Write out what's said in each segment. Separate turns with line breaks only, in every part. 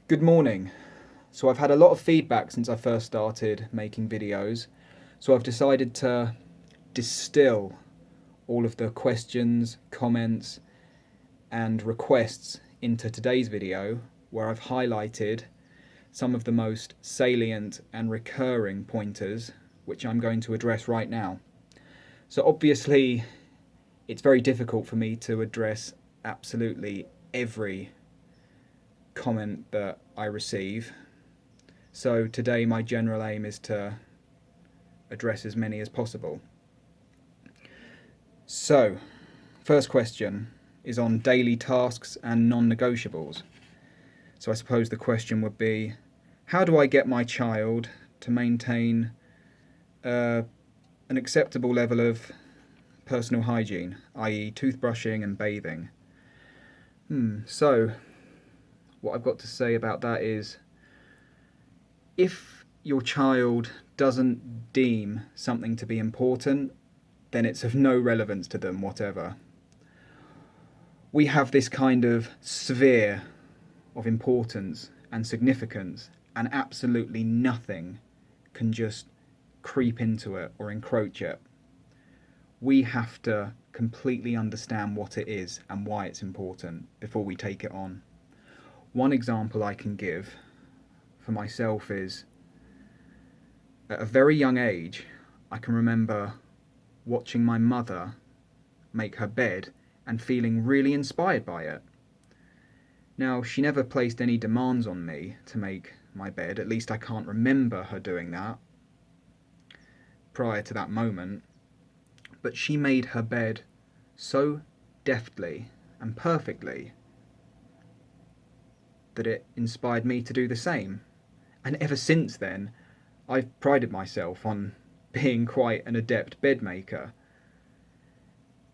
Good morning. So I've had a lot of feedback since I first started making videos, so I've decided to distill all of the questions, comments and requests into today's video, where I've highlighted some of the most salient and recurring pointers which I'm going to address right now. So obviously it's very difficult for me to address absolutely every comment that I receive. So today my general aim is to address as many as possible. So, first question is on daily tasks and non-negotiables. So I suppose the question would be, how do I get my child to maintain an acceptable level of personal hygiene, i.e. toothbrushing and bathing? So what I've got to say about that is, if your child doesn't deem something to be important, then it's of no relevance to them whatever. We have this kind of sphere of importance and significance, and absolutely nothing can just creep into it or encroach it. We have to completely understand what it is and why it's important before we take it on. One example I can give for myself is, at a very young age, I can remember watching my mother make her bed and feeling really inspired by it. Now, she never placed any demands on me to make my bed, at least I can't remember her doing that prior to that moment, but she made her bed so deftly and perfectly that it inspired me to do the same. And ever since then, I've prided myself on being quite an adept bed maker.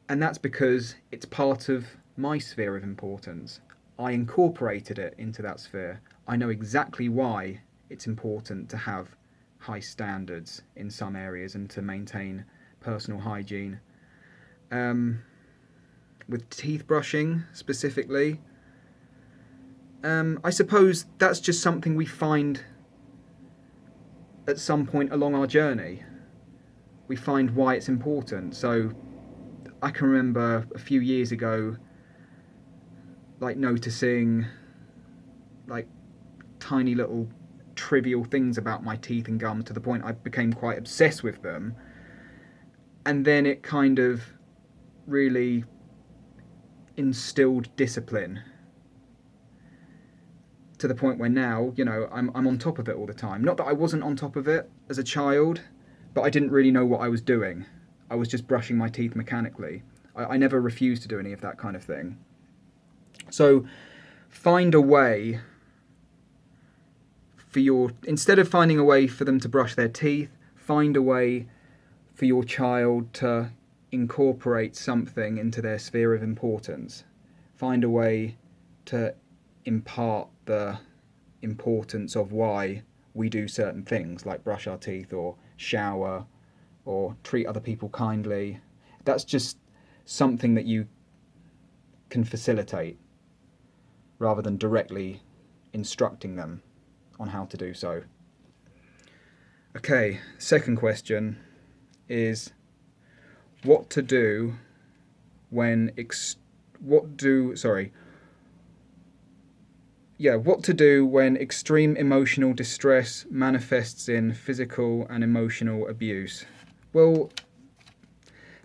And that's because it's part of my sphere of importance. I incorporated it into that sphere. I know exactly why it's important to have high standards in some areas and to maintain personal hygiene. With teeth brushing specifically, I suppose that's just something we find at some point along our journey. We find why it's important. So I can remember a few years ago, noticing tiny little trivial things about my teeth and gums, to the point I became quite obsessed with them. And then it kind of really instilled discipline, to the point where now, I'm on top of it all the time. Not that I wasn't on top of it as a child, but I didn't really know what I was doing. I was just brushing my teeth mechanically. I never refused to do any of that kind of thing. So find a way instead of finding a way for them to brush their teeth, find a way for your child to incorporate something into their sphere of importance. Find a way to impart the importance of why we do certain things, like brush our teeth or shower or treat other people kindly. That's just something that you can facilitate, rather than directly instructing them on how to do so. Okay, second question is what to do when extreme emotional distress manifests in physical and emotional abuse. Well,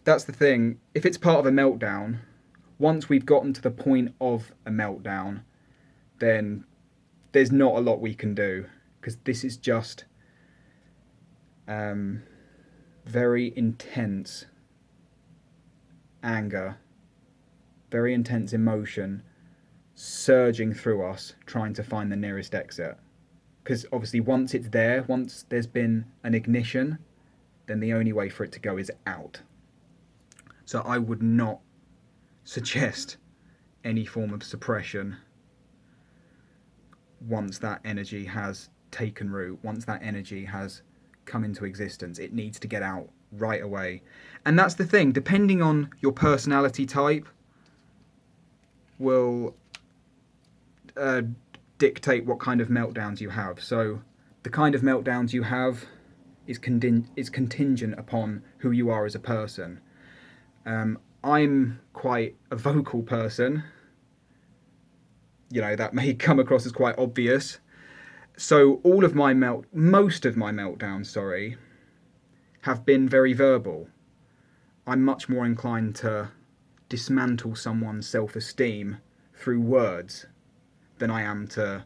that's the thing. If it's part of a meltdown, once we've gotten to the point of a meltdown, then there's not a lot we can do, because this is just very intense anger, very intense emotion surging through us, trying to find the nearest exit. Because obviously once it's there, once there's been an ignition, then the only way for it to go is out. So I would not suggest any form of suppression once that energy has taken root, once that energy has come into existence. It needs to get out right away. And that's the thing, depending on your personality type, will dictate what kind of meltdowns you have. So the kind of meltdowns you have is contingent upon who you are as a person. I'm quite a vocal person. You know, that may come across as quite obvious. So most of my meltdowns, have been very verbal. I'm much more inclined to dismantle someone's self-esteem through words than I am to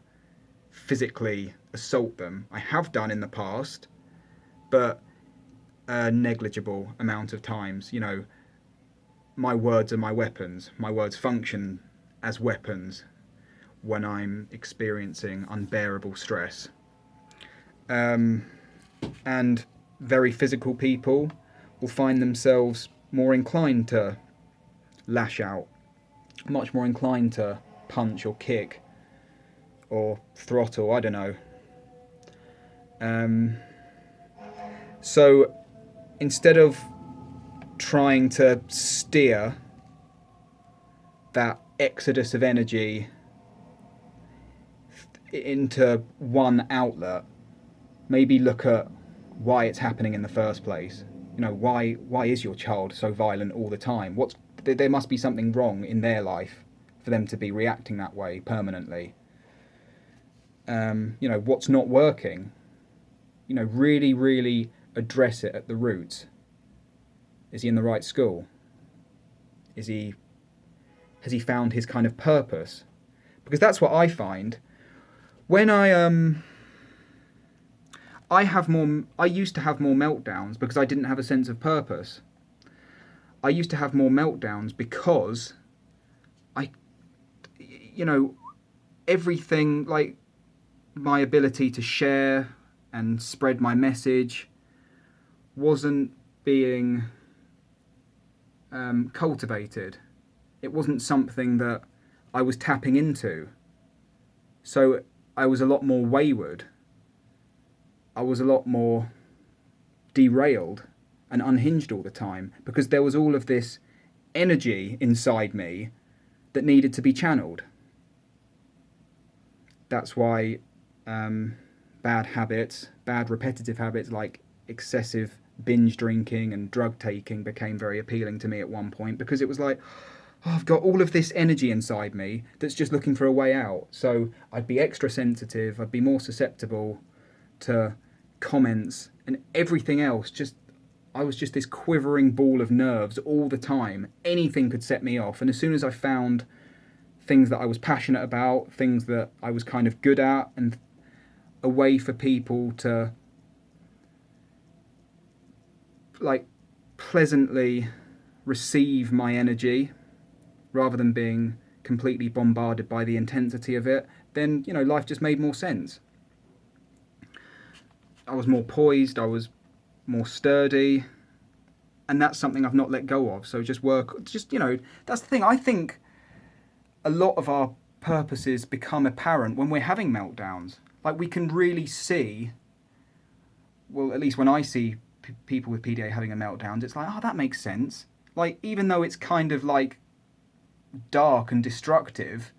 physically assault them. I have done in the past, but a negligible amount of times. You know, my words are my weapons. My words function as weapons when I'm experiencing unbearable stress. And very physical people will find themselves more inclined to lash out, much more inclined to punch or kick or throttle, I don't know. So instead of trying to steer that exodus of energy into one outlet, maybe look at why it's happening in the first place. You know, why is your child so violent all the time? There must be something wrong in their life for them to be reacting that way permanently. You know, what's not working? You know, really, really address it at the roots. Is he in the right school? Has he found his kind of purpose? Because that's what I find. When I used to have more meltdowns because I didn't have a sense of purpose. I used to have more meltdowns because everything, like my ability to share and spread my message wasn't being cultivated. It wasn't something that I was tapping into. So I was a lot more wayward. I was a lot more derailed and unhinged all the time because there was all of this energy inside me that needed to be channeled. That's why bad repetitive habits like excessive binge drinking and drug taking became very appealing to me at one point, because it was like, oh, I've got all of this energy inside me that's just looking for a way out. So I'd be extra sensitive, I'd be more susceptible to comments and everything else. I was just this quivering ball of nerves all the time. Anything could set me off. And as soon as I found things that I was passionate about, things that I was kind of good at, and a way for people to like pleasantly receive my energy rather than being completely bombarded by the intensity of it, then, you know, life just made more sense. I was more poised, I was more sturdy, and that's something I've not let go of. So you know, that's the thing. I think a lot of our purposes become apparent when we're having meltdowns. Like, we can really see, well, at least when I see people with PDA having a meltdown, it's like, oh, that makes sense. Like, even though it's kind of like dark and destructive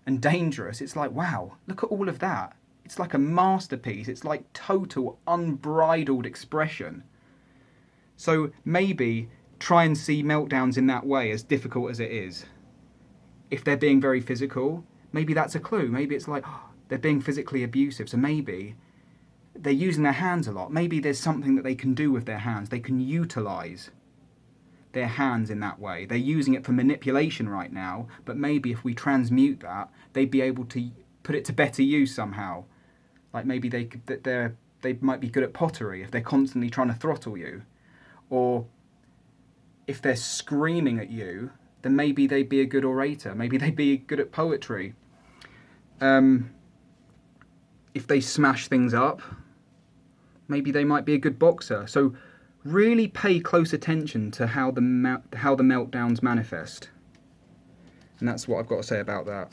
and dangerous, it's like, wow, look at all of that. It's like a masterpiece. It's like total unbridled expression. So maybe try and see meltdowns in that way, as difficult as it is. If they're being very physical, maybe that's a clue. Maybe it's like, oh, they're being physically abusive, so maybe they're using their hands a lot. Maybe there's something that they can do with their hands. They can utilize their hands in that way. They're using it for manipulation right now, but maybe if we transmute that, they'd be able to put it to better use somehow. Like, maybe they might be good at pottery if they're constantly trying to throttle you. Or if they're screaming at you, then maybe they'd be a good orator. Maybe they'd be good at poetry. If they smash things up, maybe they might be a good boxer. So really pay close attention to how the meltdowns manifest. And that's what I've got to say about that.